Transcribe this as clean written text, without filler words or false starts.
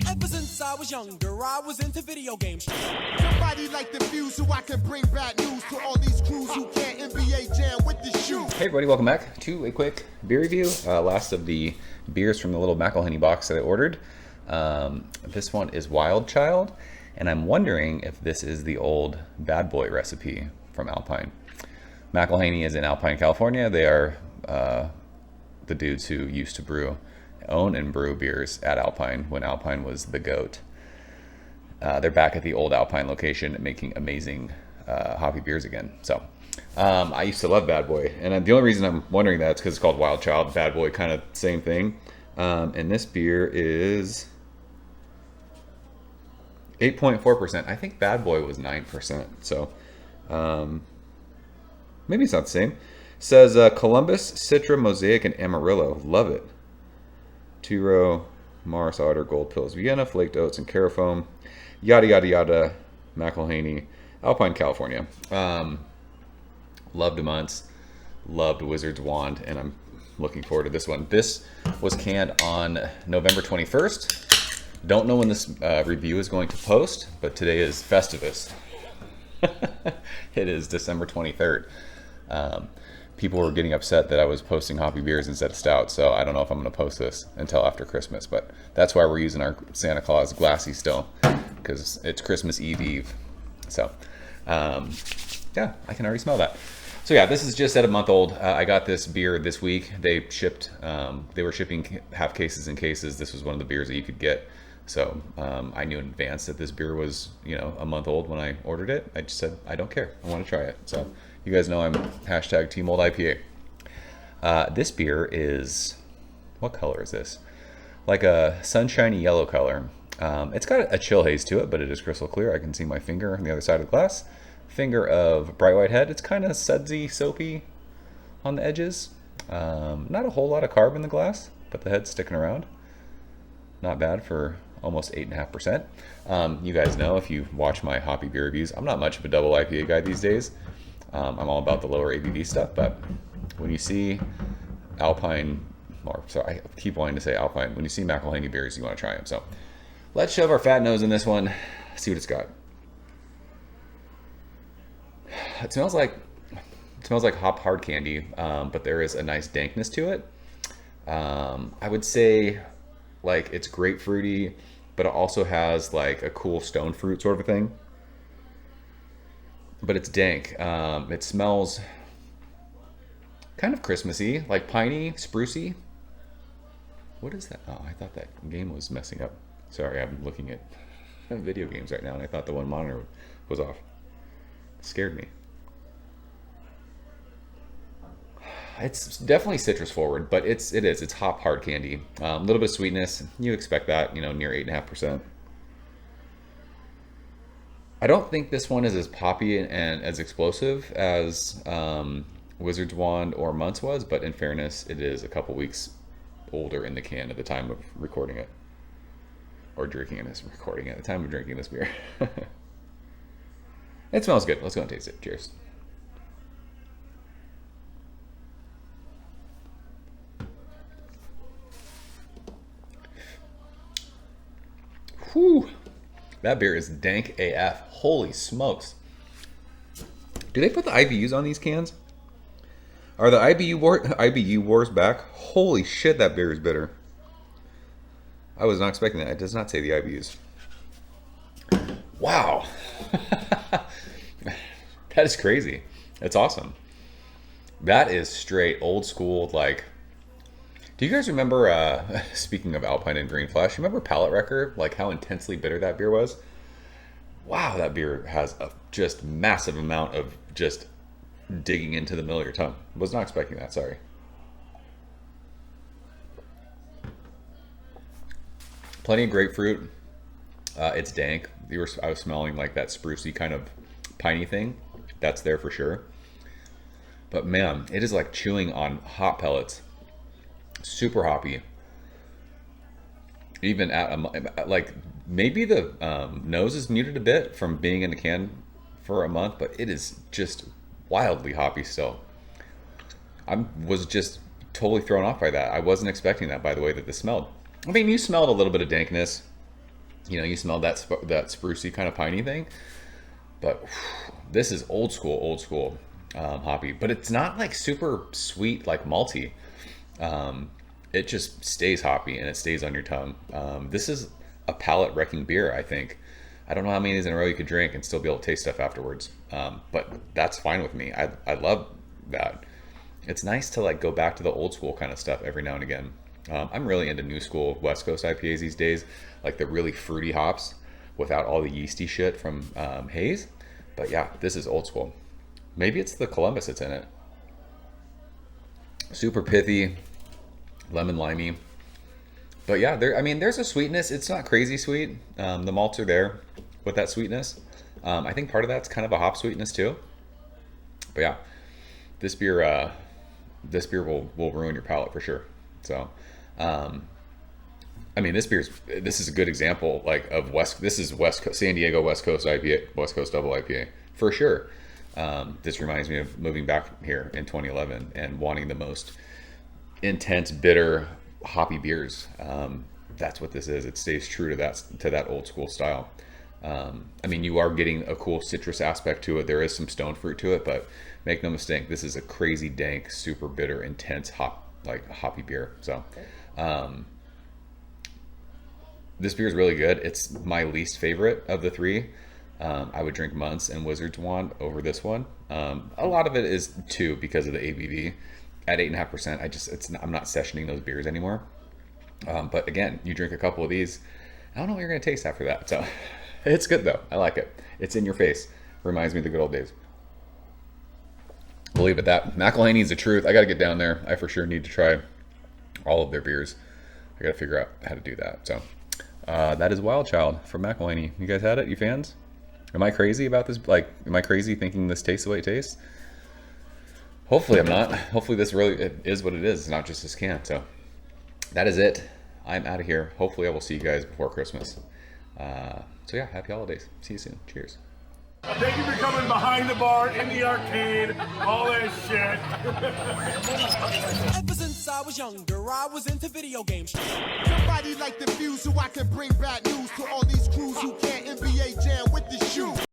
Ever since I was younger, I was into video games. Somebody like the Fuse so I can bring bad news to all these crews who can't NBA jam with the shoe. Hey everybody, welcome back to a quick beer review. Last of the beers from the little McIlhenney box that I ordered. This one is Wild Child, and I'm wondering if this is the old Bad Boy recipe from Alpine. McIlhenney is in Alpine, California. They are the dudes who used to own and brew beers at Alpine when Alpine was the GOAT. They're back at the old Alpine location making amazing hoppy beers again. So I used to love Bad Boy, and the only reason I'm wondering that is because it's called Wild Child. Bad Boy, kind of same thing. And this beer is 8.4%. I think Bad Boy was 9%. So maybe it's not the same. It says Columbus, Citra, Mosaic, and Amarillo. Love it. Two-row, Mars Otter, Gold Pills, Vienna, Flaked Oats, and Carafoam. Yada, yada, yada. McIlhenney, Alpine, California. Loved Months. Loved Wizard's Wand. And I'm looking forward to this one. This was canned on November 21st. Don't know when this review is going to post, but today is Festivus. It is December 23rd. People were getting upset that I was posting hoppy beers instead of stout, so I don't know if I'm going to post this until after Christmas, but that's why we're using our Santa Claus glassy still, because it's Christmas Eve. So, yeah, I can already smell that. So yeah, this is just at a month old. I got this beer this week. They were shipping half cases and cases. This was one of the beers that you could get. So I knew in advance that this beer was, a month old when I ordered it. I just said, I don't care. I want to try it. So you guys know I'm hashtag Team Old IPA. This beer is, what color is this? Like a sunshiny yellow color. It's got a chill haze to it, but it is crystal clear. I can see my finger on the other side of the glass. Finger of bright white head. It's kind of sudsy, soapy on the edges. Not a whole lot of carb in the glass, but the head's sticking around. Not bad for almost 8.5%. You guys know, if you watch my hoppy beer reviews, I'm not much of a double IPA guy these days. I'm all about the lower ABV stuff, but when you see Alpine, I keep wanting to say Alpine, when you see McIlhenney beers, you want to try them. So let's shove our fat nose in this one, see what it's got. It smells like hop hard candy, but there is a nice dankness to it. I would say like it's grapefruity, but it also has like a cool stone fruit sort of a thing. But it's dank. It smells kind of Christmassy, like piney, sprucey. What is that? Oh, I thought that game was messing up. Sorry, I'm looking at video games right now, and I thought the one monitor was off. It scared me. It's definitely citrus forward, but it's hop hard candy. A little bit of sweetness. You expect that, near 8.5%. I don't think this one is as poppy and as explosive as Wizard's Wand or Months was, but in fairness, it is a couple weeks older in the can at the time of recording it. Or drinking it, recording it at the time of drinking this beer. It smells good. Let's go and taste it. Cheers. Whew. That beer is dank AF. Holy smokes. Do they put the IBUs on these cans? Are the IBU wars back? Holy shit, that beer is bitter. I was not expecting that. It does not say the IBUs. Wow. That is crazy. That's awesome. That is straight old school, like... Do you guys remember, speaking of Alpine and Green Flash, remember Palate Wrecker? Like how intensely bitter that beer was? Wow, that beer has a just massive amount of just digging into the middle of your tongue. Was not expecting that, sorry. Plenty of grapefruit. It's dank. I was smelling like that sprucey kind of piney thing. That's there for sure. But man, it is like chewing on hot pellets. Super hoppy. Even at like maybe the nose is muted a bit from being in the can for a month, but it is just wildly hoppy still. I was just totally thrown off by that. I wasn't expecting that, by the way that this smelled. I mean, you smelled a little bit of dankness. You know, you smell that sprucey kind of piney thing. But this is old school hoppy. But it's not like super sweet like malty. It just stays hoppy and it stays on your tongue. This is a palate wrecking beer, I think. I don't know how many of these in a row you could drink and still be able to taste stuff afterwards. But that's fine with me. I love that. It's nice to like go back to the old school kind of stuff every now and again. I'm really into new school West Coast IPAs these days, like the really fruity hops without all the yeasty shit from haze. But yeah, this is old school. Maybe it's the Columbus that's in it. Super pithy, lemon limey. But yeah, there's a sweetness. It's not crazy sweet. The malts are there with that sweetness. I think part of that's kind of a hop sweetness too. But yeah, this beer will ruin your palate for sure. So, this is a good example like of this is San Diego West Coast IPA, West Coast double IPA for sure. This reminds me of moving back here in 2011 and wanting the most intense, bitter, hoppy beers. That's what this is. It stays true to that old school style. You are getting a cool citrus aspect to it. There is some stone fruit to it, but make no mistake, this is a crazy dank, super bitter, intense hoppy beer. So, this beer is really good. It's my least favorite of the three. I would drink Muntz and Wizard's Wand over this one. A lot of it is too because of the ABV. At 8.5%, I'm not sessioning those beers anymore. But again, you drink a couple of these, I don't know what you're gonna taste after that. So it's good though. I like it. It's in your face. Reminds me of the good old days. We'll leave it at that. McIlhenney's the truth. I gotta get down there. I for sure need to try all of their beers. I gotta figure out how to do that. So that is Wild Child from McIlhenney. You guys had it? You fans? Am I crazy about this? Like, am I crazy thinking this tastes the way it tastes? Hopefully I'm not. Hopefully this really is what it is. It's not just this can. So that is it. I'm out of here. Hopefully I will see you guys before Christmas. So yeah, happy holidays. See you soon. Cheers. Thank you for coming behind the bar, in the arcade, all that shit. Ever since I was younger, I was into video games. Somebody like the fuse so I can bring bad news to all these crews who can't NBA jam with the shoe.